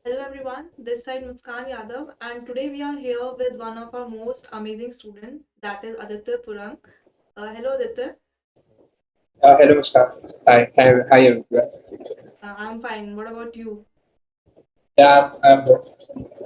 Hello everyone, this side Muskan Yadav, and today we are here with one of our most amazing students, that is Aditya Purang. Hello Aditya. Hello, Muskan. Hi, everyone. I'm fine. What about you? Yeah, I'm good.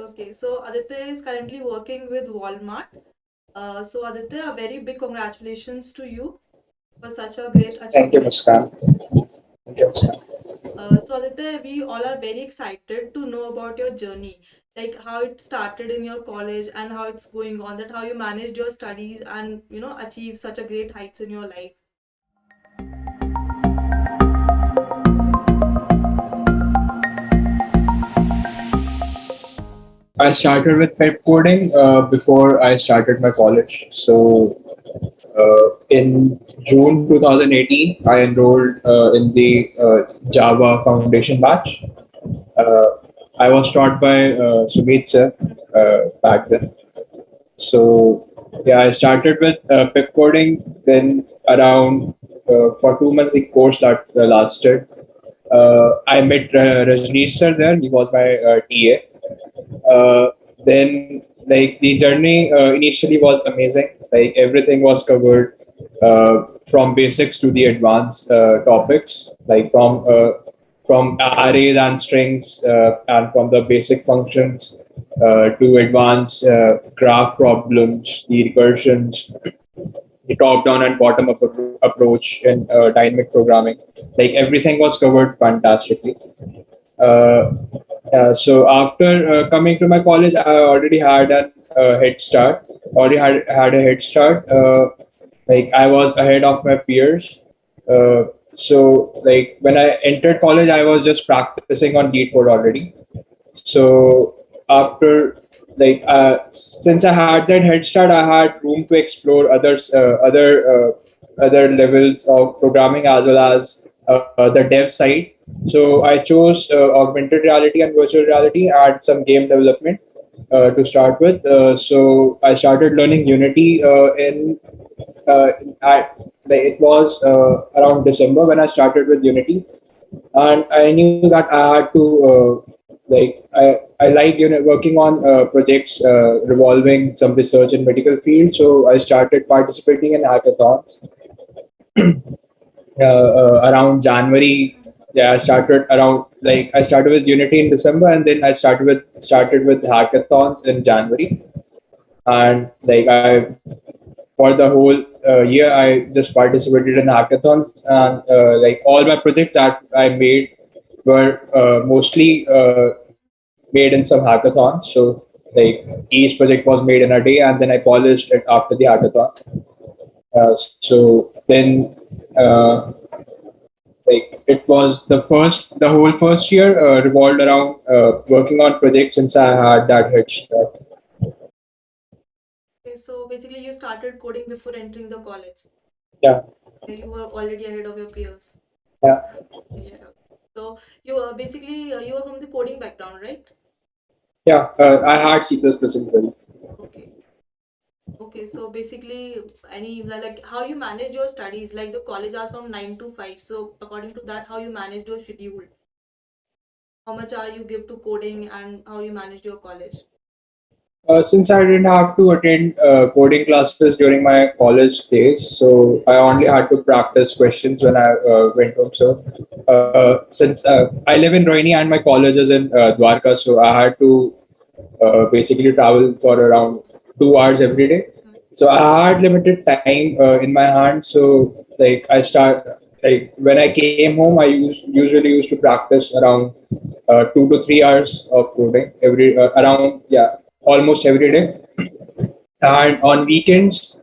Okay, so Aditya is currently working with Walmart. So Aditya, a very big congratulations to you for such a great Thank you, achievement. Muskan. Thank you, Muskan. So Aditya, we all are very excited to know about your journey, like how it started in your college and how it's going on, that how you managed your studies and achieve such a great heights in your life. I started with Pepcoding before I started my college. So, in June 2018, I enrolled in the Java Foundation batch. Uh, I was taught by Succes back then. So, yeah, I started with Pepcoding. Then, around for 2 months, the course that lasted. I met Rajneesh sir there. He was my TA. Then, like the journey initially was amazing. Like everything was covered from basics to the advanced topics, like from arrays and strings, and from the basic functions to advanced graph problems, the recursions, the top-down and bottom-up approach in dynamic programming. Like everything was covered fantastically. Uh, so after coming to my college, I already had a head start. Already had a head start. Like I was ahead of my peers. Uh, so like when I entered college, I was just practicing on Lead code already. So after since I had that head start, I had room to explore other levels of programming as well as the dev side. So I chose augmented reality and virtual reality and some game development to start with. So I started learning Unity uh, at it was around December when I started with Unity, and I knew that I had to I like working on projects revolving some research in medical field. So I started participating in hackathons around January. Yeah, I started with Unity in December, and then I started with hackathons in January, and like I for the whole year I just participated in hackathons, and like all my projects that I made were mostly made in some hackathons. So like each project was made in a day, and then I polished it after the hackathon. So then like it was the whole first year revolved around working on projects since I had that head start. Okay, so basically you started coding before entering the college. Yeah, You were already ahead of your peers. yeah, Yeah. So you basically you are from the coding background, right? yeah. I had C++ in 12. Okay. Okay, so basically, any like how you manage your studies, like the college hours from 9 to 5. So according to that, how you manage your schedule, how much are you give to coding, and how you manage your college. Since I didn't have to attend coding classes during my college days, so I only had to practice questions when I went home. So, since I live in Rohini and my college is in Dwarka, so I had to basically travel for around 2 hours every day. Mhm. So I had limited time in my hand. So when I came home, usually used to practice around 2 to 3 hours of coding around, yeah, almost every day. And on weekends,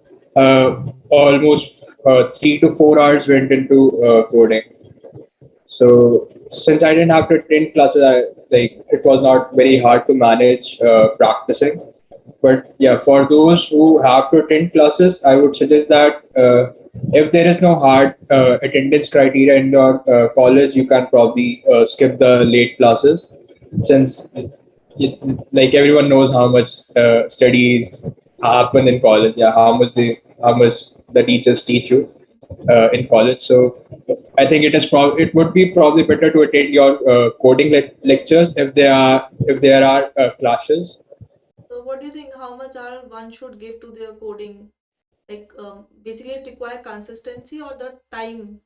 almost 3 to 4 hours went into coding. So since I didn't have to attend classes, it was not very hard to manage practicing. But yeah, for those who have to attend classes, I would suggest that if there is no hard attendance criteria in your college, you can probably skip the late classes, since like everyone knows how much studies happen in college. Yeah, how much the teachers teach you in college. So I think it would be probably better to attend your coding lectures if there are classes. So what do you think? How much hour one should give to their coding? Like basically, it require consistency or the time,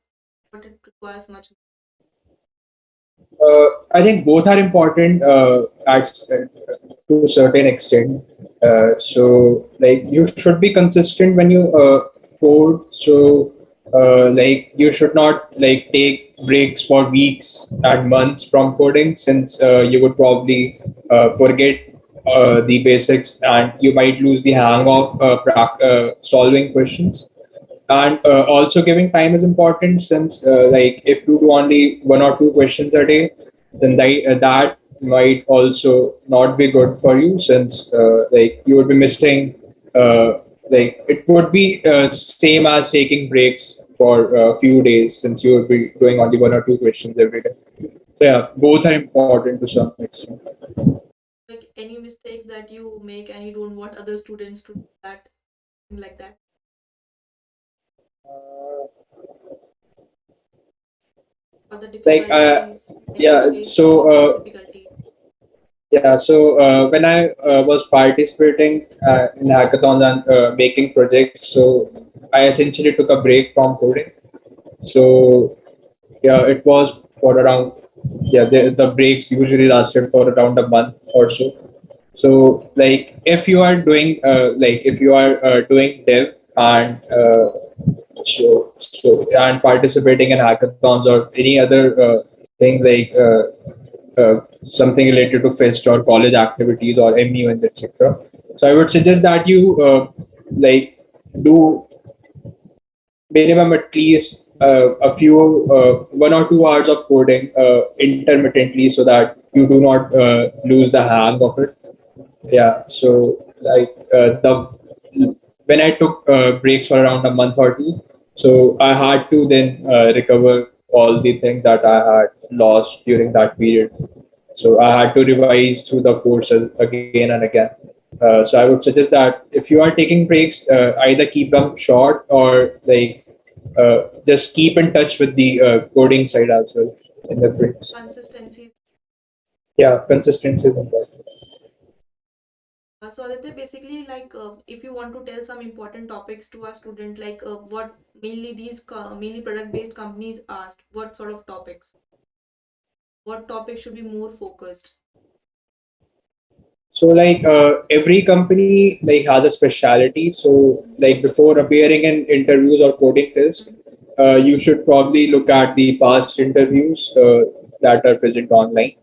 but it requires much. I think both are important to a certain extent. Like you should be consistent when you code. Like you should not like take breaks for weeks and months from coding, since you would probably forget the basics and you might lose the hang of solving questions. And also giving time is important, since like if you do only one or two questions a day, then that might also not be good for you, since like you would be missing like it would be same as taking breaks for a few days, since you would be doing only one or two questions every day. So yeah, both are important to some extent. Like any mistakes that you make and you don't want other students to do that, thing like that, or the like difficulties, like you yeah face so those difficulties. Yeah, so when I was participating in hackathons and making projects, so I essentially took a break from coding. So yeah, it was for around, yeah, the breaks usually lasted for around a month or so. So like if you are doing dev and and participating in hackathons or any other thing like something related to fest or college activities or M events, etc. So I would suggest that you like do minimum at least a few 1 or 2 hours of coding intermittently, so that you do not lose the hang of it. Yeah, so like the when I took breaks for around a month or two, so I had to then recover all the things that I had lost during that period. So I had to revise through the courses again and again. So I would suggest that if you are taking breaks, either keep them short or like just keep in touch with the coding side as well in the breaks. Consistency. Yeah, consistency is important. So Aditya, basically, like if you want to tell some important topics to a student, like what mainly these mainly product-based companies asked, what sort of topics? What topics should be more focused? So like every company like has a specialty. So like before appearing in interviews or coding tests, you should probably look at the past interviews that are present online,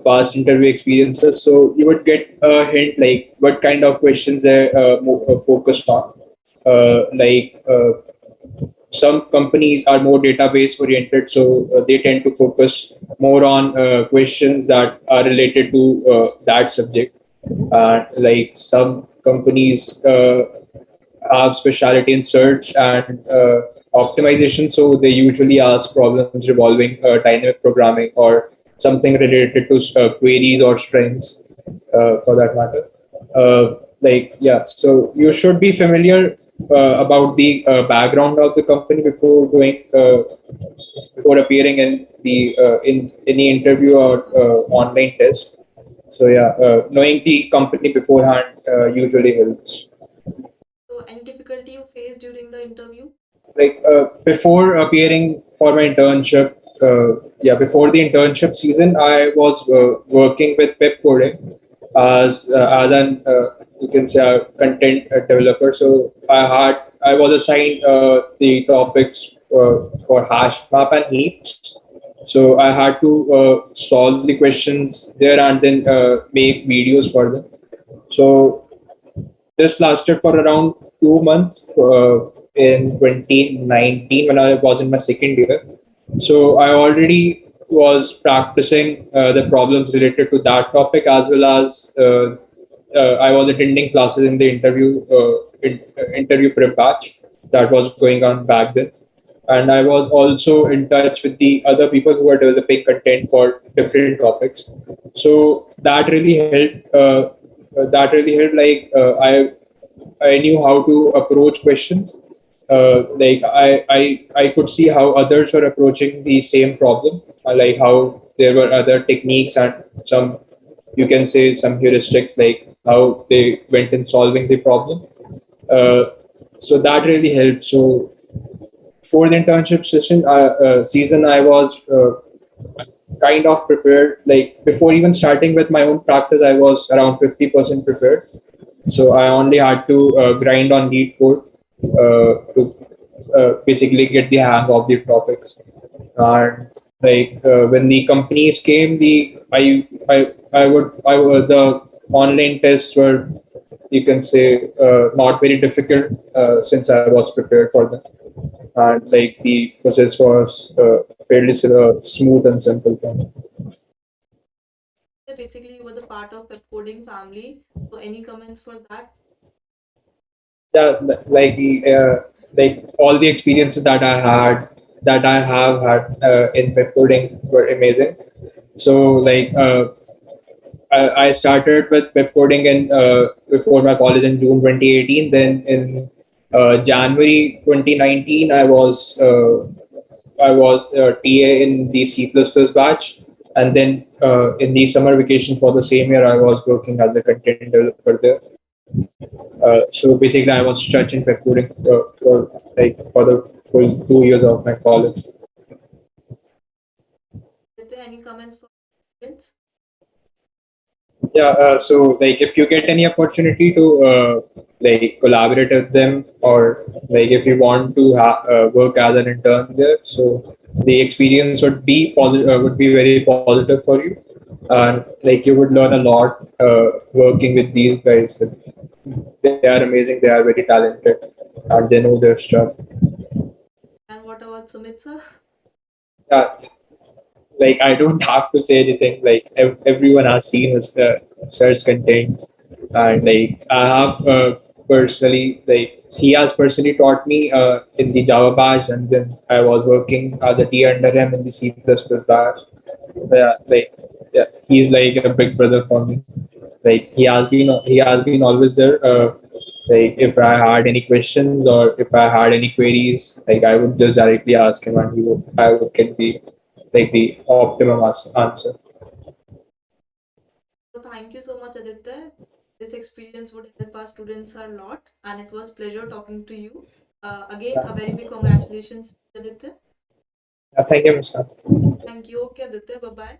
past interview experiences. So you would get a hint like what kind of questions they're focused on. Like some companies are more database oriented, so they tend to focus more on questions that are related to that subject. Like some companies have specialty in search and optimization, so they usually ask problems revolving dynamic programming or something related to queries or strings, for that matter. Like yeah, so you should be familiar about the background of the company before appearing in the in any interview or online test. So yeah, knowing the company beforehand usually helps. So any difficulty you face during the interview? Like before appearing for my internship, before the internship season, I was working with Pepcoding as an you can say a content developer. So I was assigned the topics for hash map and heaps. So I had to solve the questions there and then make videos for them. So this lasted for around 2 months in 2019 when I was in my second year. So I already was practicing the problems related to that topic, as well as I was attending classes in the interview prep batch that was going on back then. And I was also in touch with the other people who were developing content for different topics. So that really helped. Like I knew how to approach questions like I could see how others were approaching the same problem, like how there were other techniques and some, you can say, some heuristics, like how they went in solving the problem. Uh, so that really helped. So for the internship season, I was kind of prepared. Like before even starting with my own practice, I was around 50% prepared. So I only had to grind on lead code to basically get the hang of the topics. And like when the companies came, the online tests were, you can say, not very difficult since I was prepared for them, and like the process was fairly smooth and simple for me. So basically, you were the part of Pepcoding family. So any comments for that? Yeah, like all the experiences that I have had in web were amazing. So I started with web coding in before my college in June 2018. Then in January 2019, I was TA in the C++ batch, and then in the summer vacation for the same year, I was working as a content developer there. So basically, I was stretching Pepcoding for the full 2 years of my college. Is there any comments for students? Yeah. So if you get any opportunity to like collaborate with them, or like if you want to work as an intern there, so the experience would be very positive for you, and like you would learn a lot working with these guys. They are amazing. They are very talented, and they know their stuff. And what about Sumit sir? Yeah, like I don't have to say anything. Like everyone has seen his search content, and like I have personally, like he has personally taught me in the Java batch, and then I was working as a TA under him in the C++ batch. Yeah, yeah, he's like a big brother for me. Like he has been always there. Like if I had any questions or if I had any queries, like I would just directly ask him, and I would get the optimum answer. So thank you so much, Aditya. This experience would help our students a lot, and it was pleasure talking to you. Again, a very big congratulations, Aditya. Thank you, Mr. Thank you. Okay, Aditya. Bye bye.